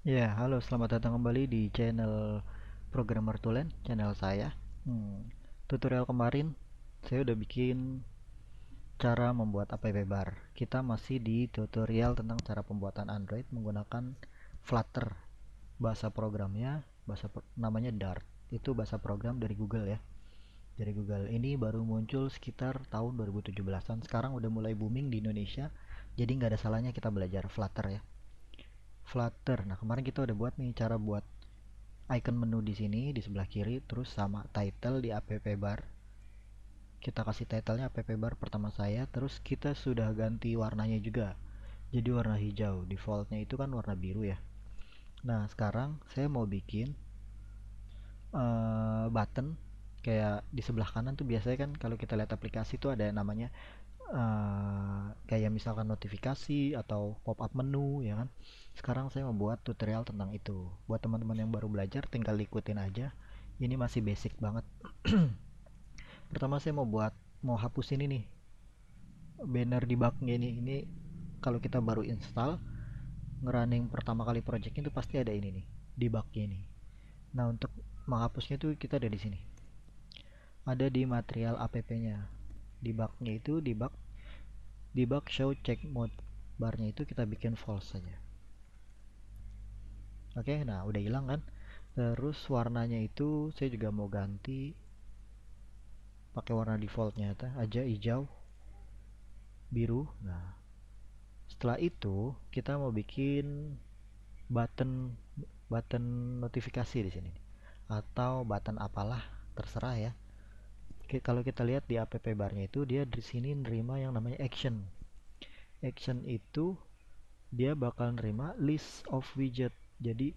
Ya, halo, selamat datang kembali di channel Programmer Tulen, channel saya. Tutorial kemarin saya udah bikin cara membuat app bar. Kita masih di tutorial tentang cara pembuatan Android menggunakan Flutter. Bahasa programnya, namanya Dart. Itu bahasa program dari Google ya. Dari Google. Ini baru muncul sekitar tahun 2017-an. Sekarang udah mulai booming di Indonesia. Jadi nggak ada salahnya kita belajar Flutter ya. Flutter. Nah, kemarin kita udah buat nih cara buat icon menu di sini di sebelah kiri, terus sama title di app bar. Kita kasih titlenya app bar pertama saya, terus kita sudah ganti warnanya juga. Jadi warna hijau, defaultnya itu kan warna biru ya. Nah, sekarang saya mau bikin button kayak di sebelah kanan tuh biasanya kan kalau kita lihat aplikasi tuh ada yang namanya kayak misalkan notifikasi atau pop up menu ya kan. Sekarang saya membuat tutorial tentang itu. Buat teman-teman yang baru belajar tinggal ikutin aja. Ini masih basic banget. Pertama saya mau hapus ini nih banner debugnya ini kalau kita baru install ngerunning pertama kali project itu pasti ada ini nih debugnya ini. Nah, untuk menghapusnya tuh kita ada di sini, ada di material app-nya. Debugnya itu debug show check mode, barnya itu kita bikin false saja. Oke, nah udah hilang kan. Terus warnanya itu saya juga mau ganti pakai warna defaultnya aja, hijau biru. Nah, setelah itu kita mau bikin button button notifikasi di sini atau button apalah, terserah ya. Kalau kita lihat di app barnya itu dia di sini nerima yang namanya action. Action itu dia bakal nerima list of widget. Jadi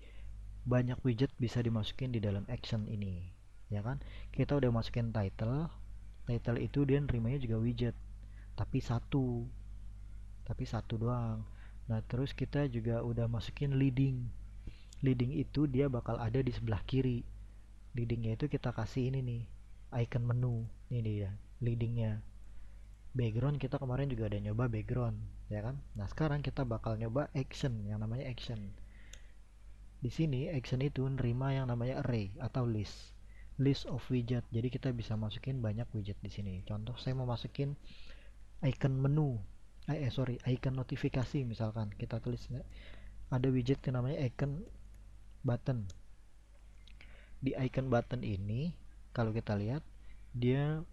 banyak widget bisa dimasukin di dalam action ini, ya kan? Kita udah masukin title itu dia nerimanya juga widget, tapi satu doang. Nah, terus kita juga udah masukin leading. Leading itu dia bakal ada di sebelah kiri. Leadingnya itu kita kasih ini nih, icon menu. Ini dia leadingnya. Background kita kemarin juga ada nyoba background, ya kan? Nah, sekarang kita bakal nyoba action, yang namanya action. Di sini action itu nerima yang namanya array atau list of widget. Jadi kita bisa masukin banyak widget di sini. Contoh saya mau masukin icon menu. Sorry, icon notifikasi misalkan. Kita tulis ada widget yang namanya icon button. Di icon button ini kalau kita lihat dia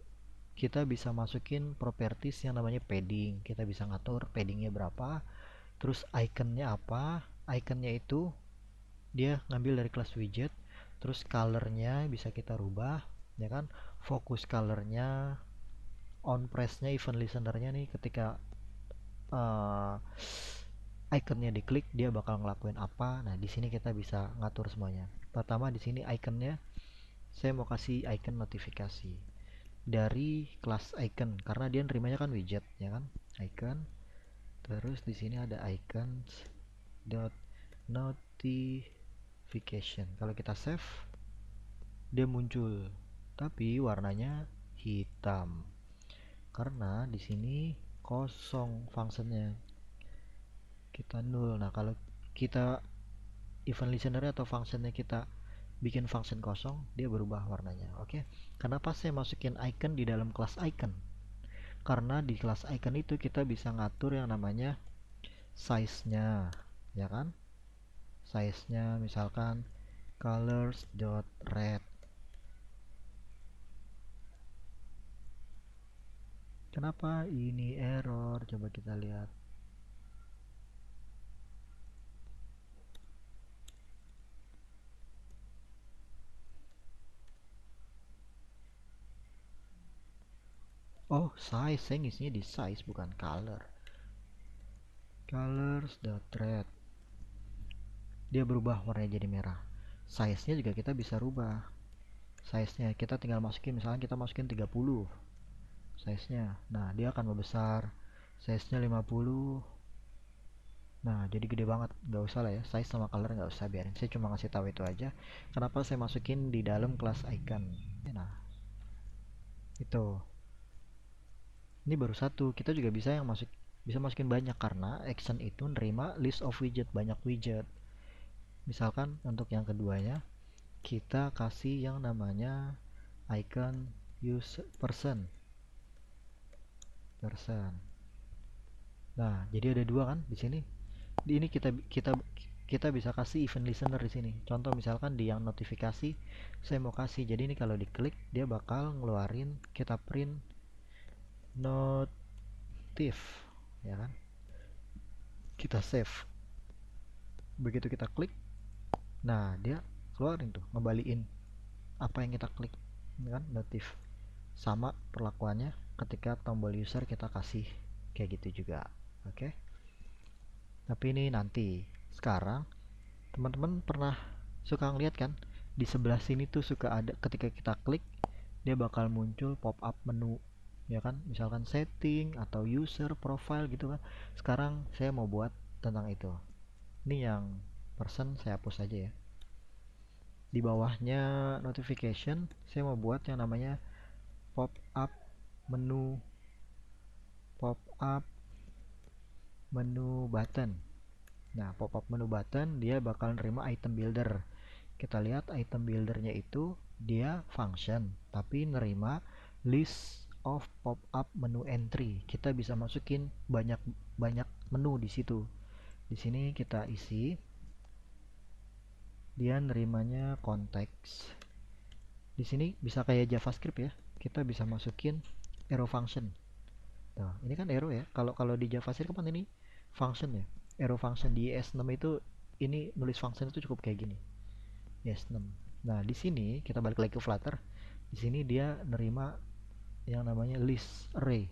kita bisa masukin properties yang namanya padding. Kita bisa ngatur paddingnya berapa, terus iconnya apa. Iconnya itu dia ngambil dari kelas widget, terus colornya bisa kita rubah, ya kan. Fokus colornya, on pressnya, event listenernya nih ketika uh, iconnya diklik dia bakal ngelakuin apa. Nah, di sini kita bisa ngatur semuanya. Pertama di sini iconnya saya mau kasih icon notifikasi dari kelas icon karena dia nerimanya kan widget, ya kan. Icon, terus di sini ada icons dot notification. Kalau kita save dia muncul tapi warnanya hitam karena di sini kosong functionnya, kita nol. Nah, kalau kita event listener atau functionnya kita bikin function kosong dia berubah warnanya. Oke, kenapa saya masukin icon di dalam kelas icon? Karena di kelas icon itu kita bisa ngatur yang namanya size-nya, ya kan. Size-nya misalkan colors.red. Kenapa ini error? Coba kita lihat. Oh, size. Saya ngisinya di size bukan color. Colors.red. Dia berubah warnanya jadi merah. Size-nya juga kita bisa rubah. Size-nya kita tinggal masukin, misalnya kita masukin 30 size-nya. Nah, dia akan membesar. Size-nya 50. Nah, jadi gede banget. Nggak usah lah ya, size sama color nggak usah, biarin. Saya cuma ngasih tahu itu aja. Kenapa saya masukin di dalam kelas icon. Nah, itu. Ini baru satu. Kita juga bisa bisa masukin banyak karena action itu nerima list of widget, banyak widget. Misalkan untuk yang keduanya kita kasih yang namanya icon use person. Nah, jadi ada dua kan di sini. Di ini kita bisa kasih event listener di sini. Contoh misalkan di yang notifikasi saya mau kasih. Jadi ini kalau diklik dia bakal ngeluarin, kita print notif, ya kan? Kita save. Begitu kita klik, nah dia keluarin tuh, ngebalikin apa yang kita klik, kan? Notif. Sama perlakuannya ketika tombol user kita kasih kayak gitu juga. Oke. Tapi ini nanti. Sekarang teman-teman pernah suka ngeliat kan di sebelah sini tuh suka ada ketika kita klik dia bakal muncul pop up menu, ya kan, misalkan setting atau user profile gitu kan. Sekarang saya mau buat tentang itu. Ini yang person saya hapus aja ya. Di bawahnya notification saya mau buat yang namanya pop up menu, pop up menu button. Nah, pop up menu button dia bakal nerima item builder. Kita lihat item buildernya itu dia function tapi nerima list of pop up menu entry. Kita bisa masukin banyak menu di situ. Di sini kita isi, dia nerimanya konteks. Di sini bisa kayak JavaScript ya, kita bisa masukin arrow function. Nah, ini kan arrow ya. Kalau di JavaScript kan ini function ya, arrow function. Di ES6 itu ini nulis function itu cukup kayak gini. ES6. Nah, di sini kita balik lagi ke Flutter. Di sini dia nerima yang namanya list array.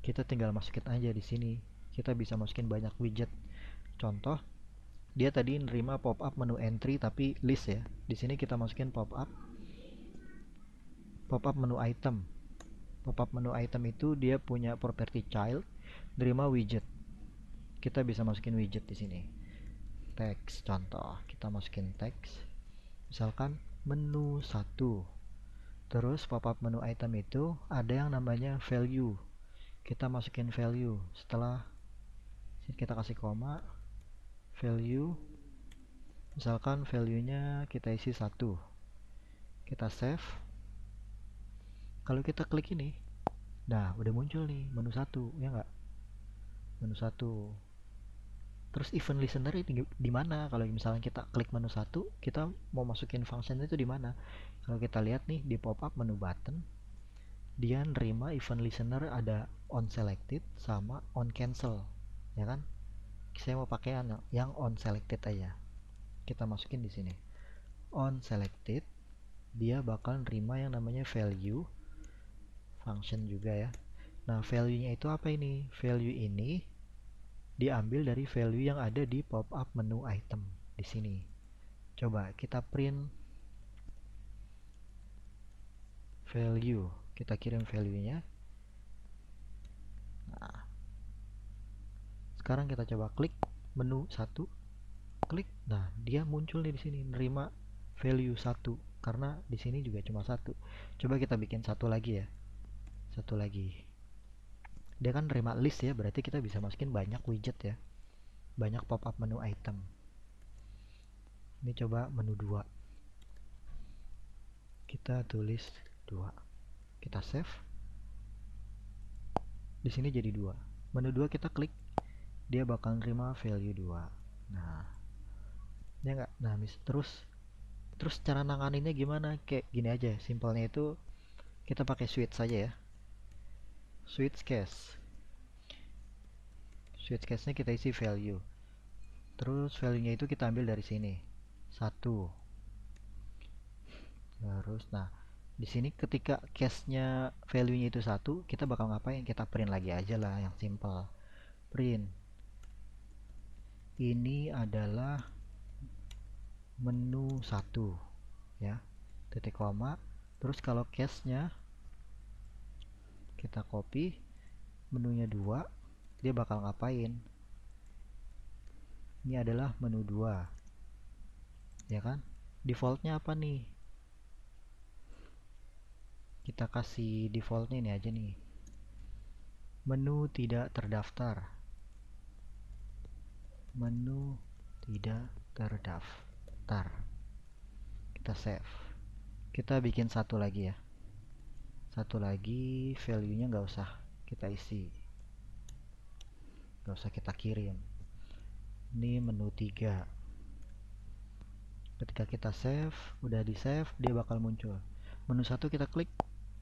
Kita tinggal masukin aja di sini. Kita bisa masukin banyak widget. Contoh, dia tadi nerima pop up menu entry tapi list ya. Di sini kita masukin pop up menu item. Pop up menu item itu dia punya property child, nerima widget. Kita bisa masukin widget di sini. Teks contoh, kita masukin teks. Misalkan menu 1. Terus pop up menu item itu ada yang namanya value. Kita masukin value. Setelah kita kasih koma, value. Misalkan value-nya kita isi 1. Kita save. Kalau kita klik ini, nah udah muncul nih menu 1, ya nggak? Menu 1. Terus event listener itu di mana? Kalau misalnya kita klik menu 1, kita mau masukin function itu di mana? Kalau kita lihat nih di pop up menu button, dia nerima event listener ada on selected sama on cancel, ya kan? Saya mau pakai yang on selected aja. Kita masukin di sini. On selected, dia bakal nerima yang namanya value function juga ya. Nah, value-nya itu apa ini? Value ini diambil dari value yang ada di pop up menu item di sini. Coba kita print value, kita kirim value-nya. Nah, sekarang kita coba klik menu 1, klik. Nah, dia muncul nih di sini nerima value 1 karena di sini juga cuma 1. Coba kita bikin satu lagi ya. Satu lagi. Dia kan nerima list ya, berarti kita bisa masukin banyak widget ya. Banyak pop up menu item. Ini coba menu 2. Kita tulis 2. Kita save. Di sini jadi 2. Menu 2 kita klik, dia bakal nerima value 2. Nah, ya enggak? Nah, terus cara nanganinnya gimana? Kayak gini aja, simpelnya itu kita pakai switch saja ya. Switch case. Switch case-nya kita isi value. Terus value-nya itu kita ambil dari sini. 1. Terus nah, di sini ketika case-nya value-nya itu 1, kita bakal ngapain? Kita print lagi aja lah yang simple. Print. Ini adalah menu 1 ya. Titik koma. Terus kalau case-nya kita copy, menunya 2, dia bakal ngapain? Ini adalah menu 2. Ya kan? Defaultnya apa nih? Kita kasih defaultnya ini aja nih. Menu tidak terdaftar. Menu tidak terdaftar. Ntar kita save, kita bikin satu lagi ya, satu lagi value nya nggak usah kita isi, nggak usah kita kirim. Ini menu 3. Ketika kita save, udah di save, dia bakal muncul menu 1. Kita klik,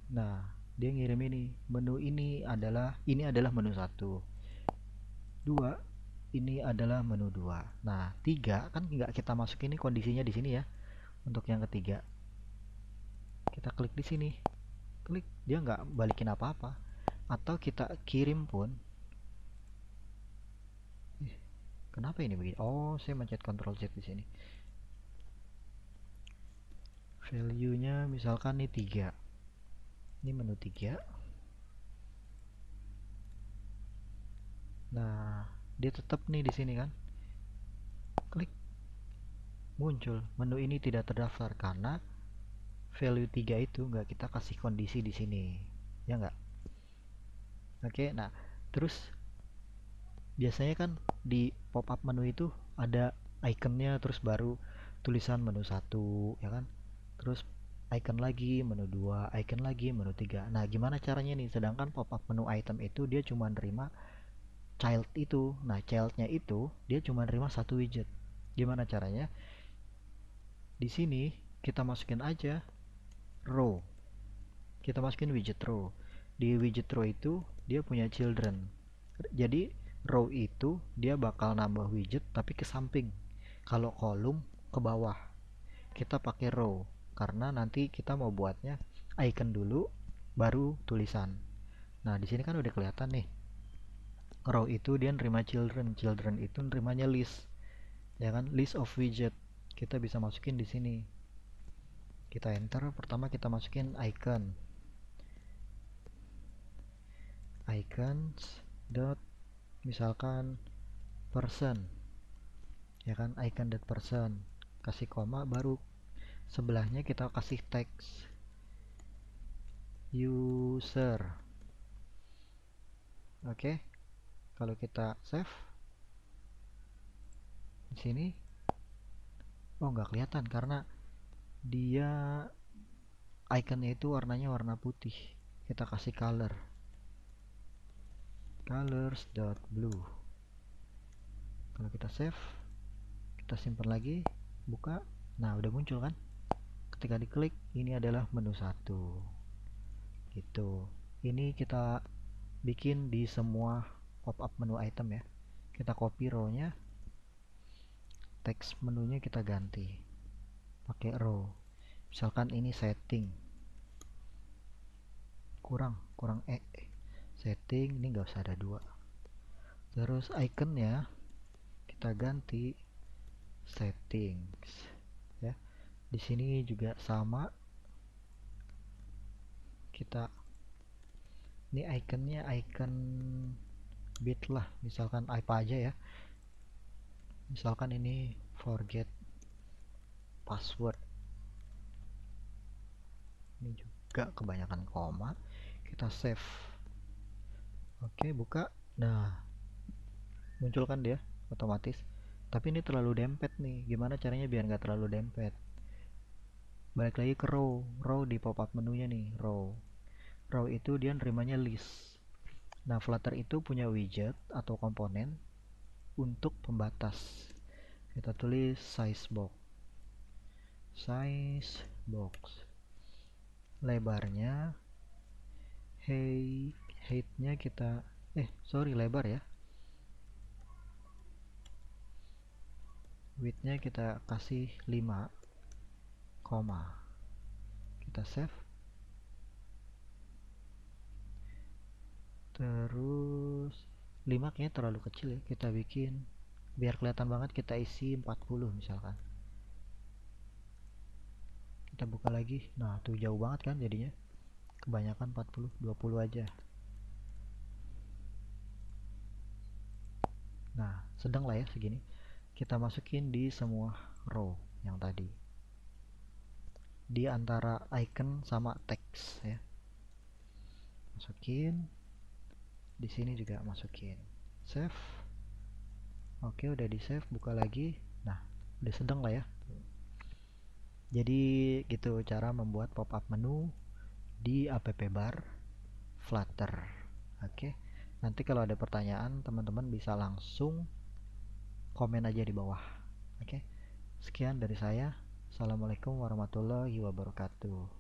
nah dia ngirim ini. Menu ini adalah menu 1. 2 ini adalah menu 2. Nah 3 kan nggak kita masukin, ini kondisinya di sini ya. Untuk yang ketiga kita klik di sini, klik, dia nggak balikin apa-apa. Atau kita kirim pun, kenapa ini begini? Oh, saya mencet Ctrl Z di sini. Value nya misalkan nih 3, ini menu 3. Nah dia tetap nih di sini kan, klik, muncul menu ini tidak terdaftar karena value 3 itu nggak kita kasih kondisi di sini, ya nggak? Oke, nah terus biasanya kan di pop up menu itu ada ikonnya, terus baru tulisan menu 1 ya kan, terus icon lagi menu 2, icon lagi menu 3. Nah gimana caranya nih, sedangkan pop up menu item itu dia cuma nerima child itu. Nah childnya itu dia cuma nerima satu widget. Gimana caranya? Di sini kita masukin aja row, kita masukin widget row. Di widget row itu dia punya children, jadi row itu dia bakal nambah widget tapi ke samping. Kalau kolom ke bawah. Kita pakai row karena nanti kita mau buatnya icon dulu baru tulisan. Nah di sini kan udah kelihatan nih, row itu dia nerima children, children itu nerimanya list, ya kan, list of widget. Kita bisa masukin di sini, kita enter. Pertama kita masukin icon, icons dot misalkan person, ya kan, icon dot person, kasih koma, baru sebelahnya kita kasih teks user. Oke, kalau kita save di sini, oh nggak kelihatan karena dia iconnya itu warnanya warna putih. Kita kasih color, colors.blue. Kalau kita save, kita simpan lagi, buka, nah udah muncul kan. Ketika diklik, ini adalah menu 1 gitu. Ini kita bikin di semua pop up menu item ya. Kita copy row nya, teks menunya kita ganti pakai row. Misalkan ini setting, kurang setting, ini nggak usah ada 2. Terus iconnya kita ganti settings ya. Di sini juga sama, kita ini iconnya icon bit lah, misalkan apa aja ya. Misalkan ini forget password, ini juga kebanyakan koma. Kita save, oke, buka, nah muncul kan dia otomatis. Tapi ini terlalu dempet nih, gimana caranya biar nggak terlalu dempet? Balik lagi ke row, row di pop up menunya nih, row itu dia nerimanya list. Nah Flutter itu punya widget atau komponen untuk pembatas. Kita tulis size box, lebarnya, height-nya kita lebar ya, width-nya kita kasih 5, kita save. Terus 5 kayaknya terlalu kecil ya, kita bikin biar kelihatan banget, kita isi 40 misalkan. Kita buka lagi, nah tuh jauh banget kan jadinya, kebanyakan 40, 20 aja. Nah sedang lah ya segini. Kita masukin di semua row yang tadi, di antara icon sama teks ya, masukin di sini juga, masukin, save. Oke udah di save, buka lagi, nah udah sedang lah ya. Jadi gitu cara membuat pop-up menu di app bar Flutter. Oke, nanti kalau ada pertanyaan teman-teman bisa langsung komen aja di bawah. Oke, sekian dari saya. Assalamualaikum warahmatullahi wabarakatuh.